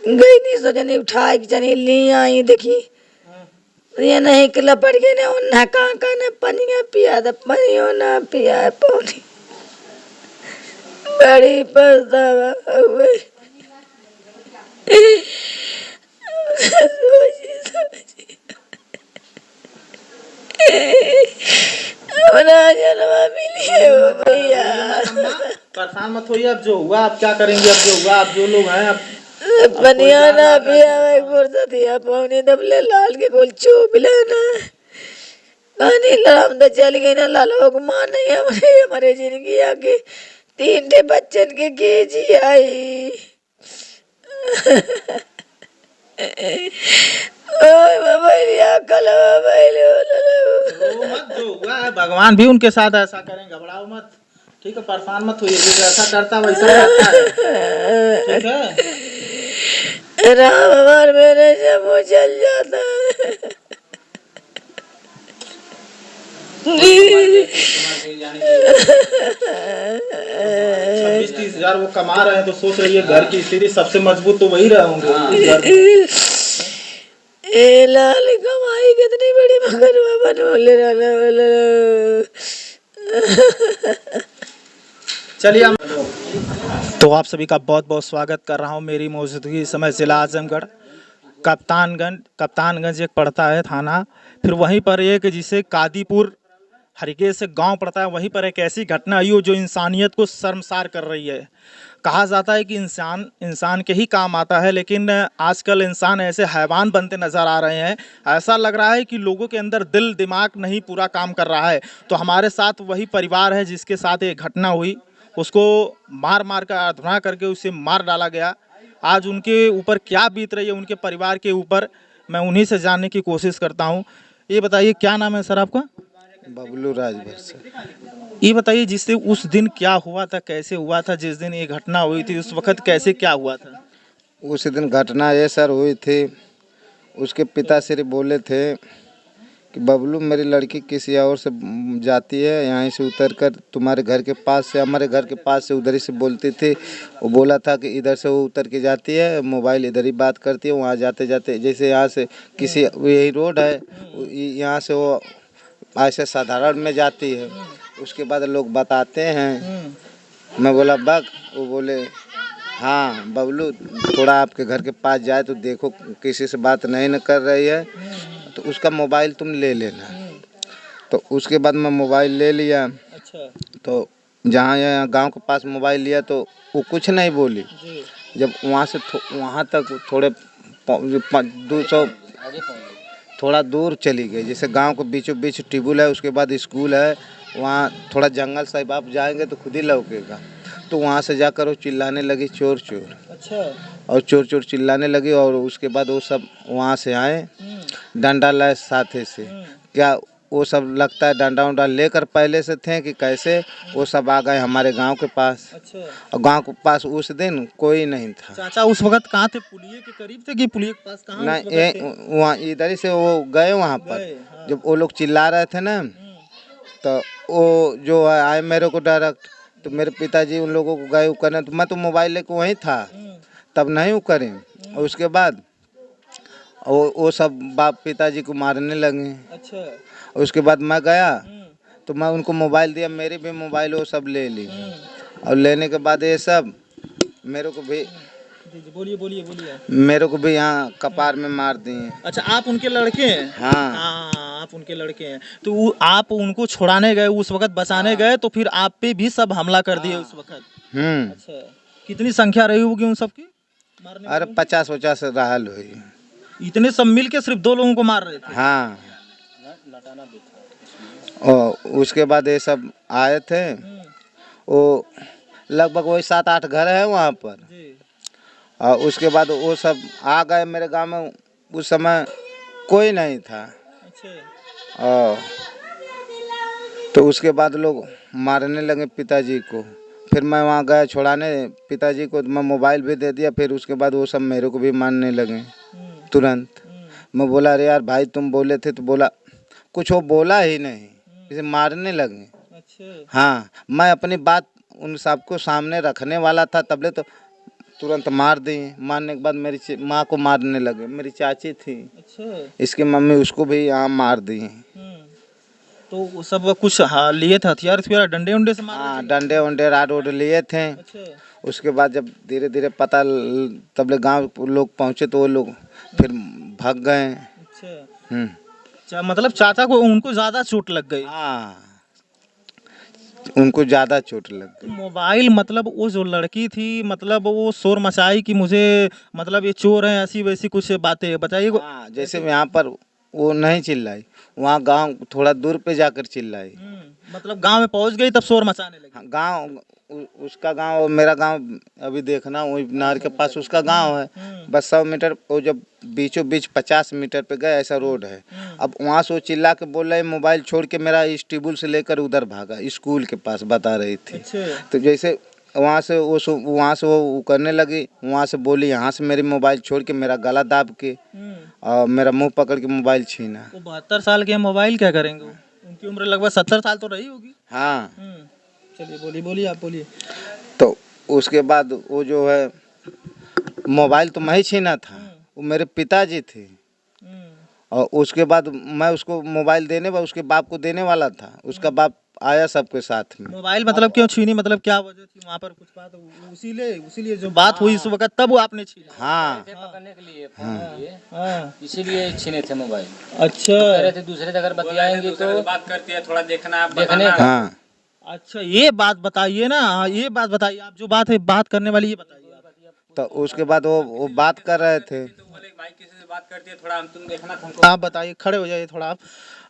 गई नहीं सो जनी उठा के जनी ले आई देखी ये नहीं कि लपट गई ने उन्ना का ने पनिया पिया द पनियो ना पिया पानी बड़ी पछतावा हुए अपना जन्म मिली हो भैया। परेशान मत होइए, अब जो हुआ आप क्या करेंगे, अब जो हुआ आप जो लोग हैं अब पनिया ना पिया फुर्सत दिया पौने दबले लाल के गोल चुप लेना कहानी राम तो चल गई ना लालो को मां नहीं हमारे जिंदगी आगे 3 बच्चन के जी आई ओए बाबा कल रो मत, जो हुआ है भगवान भी उनके साथ ऐसा करें, घबराओ मत, ठीक है, परेशान मत होइए, जैसा करता वैसा रहता है, ठीक है। राम हमार मेरे से वो चल जाता है 26-30 हजार वो कमा रहे हैं तो सोच रही है घर की स्थिति सबसे मजबूत तो वही रहे होंगे। ए लाल कमाई कितनी बड़ी मगर बनोले चलिए हम तो आप सभी का बहुत बहुत स्वागत कर रहा हूँ मेरी मौजूदगी इस समय जिला आजमगढ़ कप्तानगंज एक पड़ता है थाना, फिर वहीं पर एक जिसे कादीपुर हरिकेश से गांव पड़ता है, वहीं पर एक ऐसी घटना आई हो जो इंसानियत को शर्मसार कर रही है। कहा जाता है कि इंसान के ही काम आता है, लेकिन आजकल इंसान ऐसे हैवान बनते नज़र आ रहे हैं। ऐसा लग रहा है कि लोगों के अंदर दिल दिमाग नहीं पूरा काम कर रहा है। तो हमारे साथ वही परिवार है जिसके साथ ये घटना हुई, उसको मार कर अधुना करके उसे मार डाला गया। आज उनके ऊपर क्या बीत रही है, उनके परिवार के ऊपर, मैं उन्हीं से जानने की कोशिश करता हूँ। ये बताइए क्या नाम है सर आपका? बबलू राजभर से। ये बताइए जिससे उस दिन क्या हुआ था, कैसे हुआ था, जिस दिन ये घटना हुई थी उस वक्त कैसे क्या हुआ था? उस दिन घटना ये सर हुई थी, उसके पिताश्री बोले थे कि बबलू मेरी लड़की किसी और से जाती है, यहाँ से उतर कर तुम्हारे घर के पास से, हमारे घर के पास से उधर ही से बोलती थी। वो बोला था कि इधर से वो उतर के जाती है, मोबाइल इधर ही बात करती है, वहाँ जाते जाते जैसे यहाँ से किसी यही रोड है, यहाँ से वो ऐसे साधारण में जाती है। उसके बाद लोग बताते हैं, मैं बोला बग, वो बोले हाँ बबलू थोड़ा आपके घर के पास जाए तो देखो किसी से बात नहीं न कर रही है, तो उसका मोबाइल तुम ले लेना। तो उसके बाद मैं मोबाइल ले लिया। अच्छा। तो जहाँ यहाँ गांव के पास मोबाइल लिया तो वो कुछ नहीं बोली। जब वहाँ से वहाँ तक थोड़े 200 थोड़ा दूर चली गई, जैसे गांव के बीचों बीच टिबुल है, उसके बाद स्कूल है, वहाँ थोड़ा जंगल साहिब आप जाएंगे तो खुद ही लौकेगा। तो वहाँ से जाकर वो चिल्लाने लगी चोर चोर। अच्छा। और चोर चोर चिल्लाने लगी और उसके बाद वो सब वहाँ से आए, डंडा लाए साथे से। क्या वो सब लगता है डंडा उंडा लेकर पहले से थे कि कैसे, वो सब आ गए हमारे गांव के पास। अच्छा। और गांव के पास उस दिन कोई नहीं था। चाचा उस वक्त कहाँ थे? पुलिये के करीब थे कि पुलिये के पास कहाँ उस वक्त थे? नहीं, वहाँ इधर ही से वो गए वहाँ पर। हाँ। जब वो लोग चिल्ला रहे थे ना, तो वो जो आए मेरे को डायरेक्ट, तो मेरे पिताजी उन लोगों को गए करने, तो मैं तो मोबाइल लेके वहीं था, तब नहीं वो करें। और उसके बाद वो सब बाप पिताजी को मारने लगे। अच्छा। और उसके बाद मैं गया तो मैं उनको मोबाइल दिया, मेरी भी मोबाइल वो सब ले ली। और लेने के बाद ये सब मेरे को भी बोलिए। मेरे को भी यहाँ कपार में मार दिए। अच्छा, आप उनके लड़के हैं? हाँ हाँ, आप उनके लड़के हैं। तो आप उनको छुड़ाने गए उस वक्त, बचाने गए, तो फिर आप पे भी सब हमला कर दिए उस वक्त? अच्छा, कितनी संख्या रही होगी उन सब की मारने अरे 50-50 रहल हुई। इतने सब मिल के सिर्फ 2 लोगों को मार रहे थे? हाँ। और उसके बाद ये सब आए थे, वो लगभग वही 7-8 घर है वहाँ पर। और उसके बाद वो सब आ गए मेरे गांव में, उस समय कोई नहीं था। अच्छा। और तो उसके बाद लोग मारने लगे पिताजी को। फिर मैं वहाँ गया छुड़ाने पिताजी को, मैं मोबाइल भी दे दिया। फिर उसके बाद वो सब मेरे को भी मारने लगे तुरंत। मैं बोला अरे यार भाई तुम बोले थे, तो बोला कुछ वो बोला ही नहीं, इसे मारने लगे। अच्छा। हाँ, मैं अपनी बात उन सबको सामने रखने वाला था तबले तो तुरंत मार दी। मारने के बाद मेरी माँ को मारने लगे। मेरी चाची थी, अच्छा। इसकी मम्मी, उसको भी यहाँ मार दी। तो वो सब कुछ हाँ लिए थे हथियार हथियार डंडे उंडे से मार रहे हाँ, थे? डंडे वंडे राड वोड लिए थे। अच्छा। उसके बाद जब धीरे धीरे तब ले गाँव लोग पहुँचे तो वो लोग फिर भाग गए। अच्छा। हम्म। मतलब चाचा को उनको ज्यादा चोट लग गई। हाँ, उनको ज़्यादा चोट लग तो गई। मोबाइल मतलब वो जो लड़की थी मतलब वो शोर मचाई कि मुझे मतलब ये चोर है ऐसी वैसी कुछ बातें बताइए। हाँ, जैसे यहाँ पर वो नहीं चिल्लाई, वहाँ गांव थोड़ा दूर पे जाकर चिल्लाई। मतलब गांव में पहुंच गई तब शोर मचाने लगी। हाँ, गांव उसका गांव और मेरा गांव अभी देखना, वही नहर के पास उसका गांव है। बस 100 मीटर, वो जब बीचों बीच 50 मीटर पे गए, ऐसा रोड है। अब वहाँ से वो चिल्ला के बोल रहे मोबाइल छोड़ के, मेरा इस टेबल से लेकर उधर भागा, स्कूल के पास बता रही थी। तो जैसे वहाँ से वो करने लगी, वहाँ से बोली यहाँ से मेरी मोबाइल छोड़ के मेरा गला दाब के और मेरा मुंह पकड़ के मोबाइल छीना। वो 72 साल के मोबाइल क्या करेंगे उनकी उम्र लगभग 70 साल तो रही होगी। हाँ। चलिए बोलिए बोलिए आप बोलिए। तो उसके बाद वो जो है मोबाइल तो मैं ही छीना था, वो मेरे पिताजी थे। और उसके बाद मैं उसको मोबाइल उसके बाप को देने वाला था। उसका बाप आया सबके साथ में। मोबाइल मतलब क्यों छीनी मतलब क्या वजह थी वहाँ पर कुछ बात उसीलिए जो बात हुई इस वक्त तब वो आपने छीना। हाँ, पकड़ने के लिए फोन किए, इसीलिए छीने थे मोबाइल। अच्छा। कह रहे थे दूसरे से अगर बतियाएंगे तो बात करती है, थोड़ा देखना देखने का। हाँ। अच्छा ये बात बताइए ना। हाँ ये बात बताइए आप जो बात है बात करने वाली ये बताइए आप। तो उसके बाद वो बात कर रहे थे। बोले भाई किसी से बात करती है, थोड़ा तुम देखना था। आप बताइए खड़े हो जाइए थोड़ा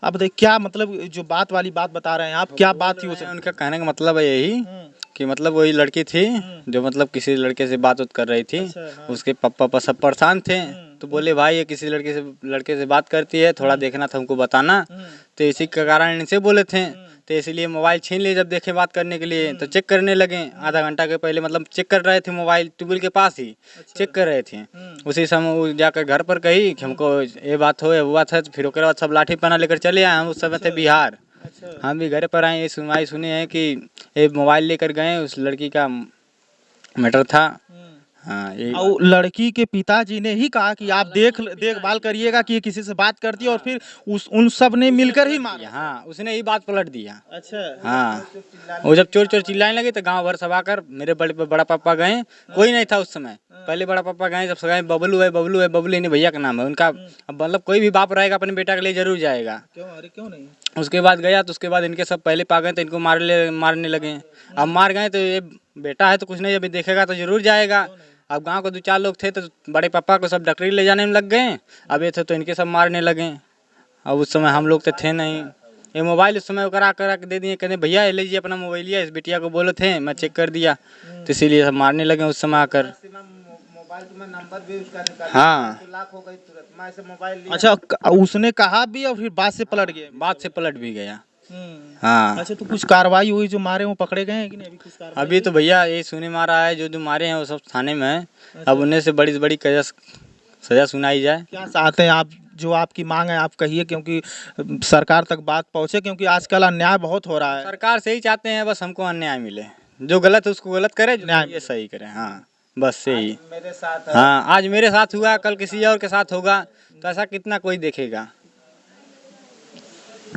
आप बताइए क्या मतलब जो बात वाली बात बता रहे हैं आप क्या बात थी उसे। उनका कहने का मतलब है यही कि मतलब वही लड़की थी जो मतलब किसी लड़के से बात कर रही थी। उसके पापा सब परेशान थे तो बोले भाई ये किसी लड़के से बात करती है, थोड़ा देखना था हमको बताना। तो इसी के कारण इनसे बोले थे, तो इसलिए मोबाइल छीन लिए। जब देखे बात करने के लिए तो चेक करने लगे। आधा घंटा के पहले मतलब चेक कर रहे थे, मोबाइल ट्यूबवेल के पास ही चेक कर रहे थे। उसी समय वो जाकर घर पर कही कि हमको ये बात हो वो बात है। तो फिर उसके बाद सब लाठी पना लेकर चले आए। हम उस समय थे बिहार। हम भी घर पर आए, ये सुनवाई सुने हैं कि ये मोबाइल लेकर गए, उस लड़की का मैटर था। हाँ यही और लड़की के पिताजी ने ही कहा कि आप देखभाल करिएगा कि ये किसी से बात करती है और फिर उन सब ने मिलकर ही मारा। हाँ उसने ही बात पलट दिया। अच्छा। हाँ वो जब चोर चोर चिल्लाने लगे तो गांव भर सब आकर मेरे बड़ा पापा गए। कोई नहीं था उस समय। पहले बड़ा पापा गए, जब गए बबलू है बबलू है, बबलू इन्हें भैया का नाम है उनका। अब मतलब कोई भी बाप रहेगा अपने बेटा के लिए जरूर जाएगा। क्यों अरे क्यों नहीं। उसके बाद गया तो उसके बाद इनके सब पहले पा गए तो इनको मारने लगे। अब मार गए तो ये बेटा है तो कुछ नहीं, जब देखेगा तो जरूर जाएगा। अब गांव के 2-4 लोग थे तो बड़े पापा को सब डॉक्टरी ले जाने में लग गए। अब ये थे तो इनके सब मारने लगे। अब उस समय हम लोग तो थे नहीं। ये मोबाइल उस समय करा के दे दिए, कहते भैया ले लीजिए अपना मोबाइल लिया। इस बिटिया को बोले थे, मैं चेक कर दिया तो इसीलिए सब मारने लगे उस समय आकर। मोबाइल में नंबर भी उसका निकाल, हाँ लाख हो गई तुरंत। मैं ऐसे मोबाइल लिया। अच्छा उसने कहा भी और फिर बात से पलट गए। बात से पलट भी गया। हाँ अच्छा तो कुछ कार्रवाई हुई जो मारे वो पकड़े गए हैं कि नहीं अभी कुछ कार्रवाई? अभी तो भैया ये सुने मारा है, जो मारे हैं वो सब थाने में है। अब उन्हें से बड़ी से बड़ी सजा सुनाई जाए। क्या चाहते हैं आप जो आपकी मांग है आप कहिए क्योंकि सरकार तक बात पहुंचे क्योंकि आजकल अन्याय बहुत हो रहा है। सरकार से ही चाहते हैं बस हमको अन्याय मिले। जो गलत है उसको गलत करे, जो न्याय ये सही करे। हाँ बस से ही। मेरे साथ है। हाँ आज मेरे साथ हुआ, कल किसी और के साथ होगा तो ऐसा कितना कोई देखेगा।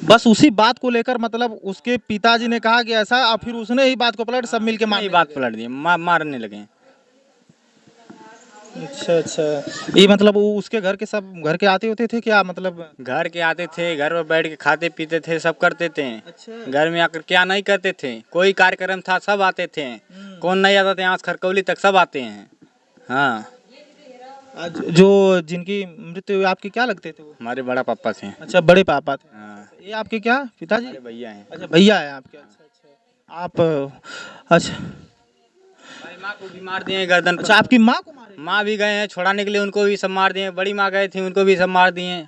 बस उसी बात को लेकर मतलब उसके पिताजी ने कहा कि ऐसा और फिर उसने ही बात को पलट सब मिलके नहीं बात पलट दी, मारने लगे। अच्छा ये मतलब वो उसके घर के सब घर के आते होते थे क्या मतलब? घर के आते थे, घर में बैठ के खाते पीते थे, सब करते थे। अच्छा। घर में आकर क्या नहीं करते थे, कोई कार्यक्रम था सब आते थे। कौन नहीं आता था यहाँ से खरकौली तक सब आते हैं। हाँ आज जो जिनकी मृत्यु हुई आपके क्या लगते थे वो? हमारे बड़ा पापा थे। अच्छा बड़े पापा थे। हाँ ये आपके क्या पिताजी? हमारे भैया हैं। अच्छा भैया है आपके। अच्छा आप अच्छा हमारी माँ को भी मार दिए गर्दन पर। अच्छा आपकी माँ को मारे? माँ भी गए हैं छुड़ाने के लिए, उनको भी सब मार दिए। बड़ी माँ गए थे, उनको भी सब मार दिए।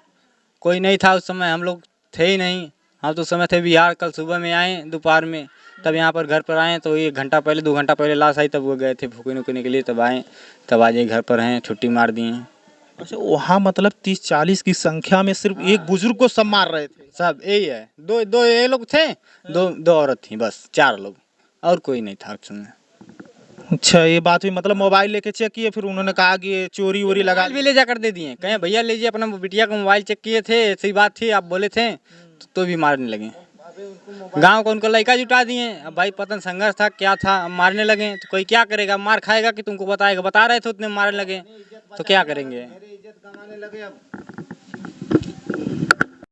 कोई नहीं था उस समय, हम लोग थे ही नहीं। हम तो उस समय थे बिहार। कल सुबह में आए दोपहर में, तब यहाँ पर घर पर आए तो 1 घंटा पहले 2 घंटा पहले लाश आई, तब वो गए थे फूकने के लिए। तब आए, तब आज ये घर पर हैं, छुट्टी मार दिए। अच्छा वहाँ मतलब 30-40 की संख्या में सिर्फ एक बुजुर्ग को सब मार रहे थे? सब यही है। दो ये लोग थे, दो औरत थी, बस 4 लोग और कोई नहीं था उस समय। अच्छा, ये बात हुई। मतलब मोबाइल लेके चेक किए, फिर उन्होंने कहा कि ये चोरी वोरी लगा मोबाइल भी ले जाकर दे दिए, कहे भैया लीजिए अपना बिटिया का मोबाइल चेक किए थे, ऐसी बात थी, आप बोले थे, तो भी मारने लगे। गांव को उनको लड़का जुटा दिए। अब भाई पतन संघर्ष था क्या था, अब मारने लगे तो कोई क्या करेगा, मार खाएगा कि तुमको बताएगा, बता रहे थे उतने मारने लगे तो क्या करेंगे। इज्जत कमाने लगे अब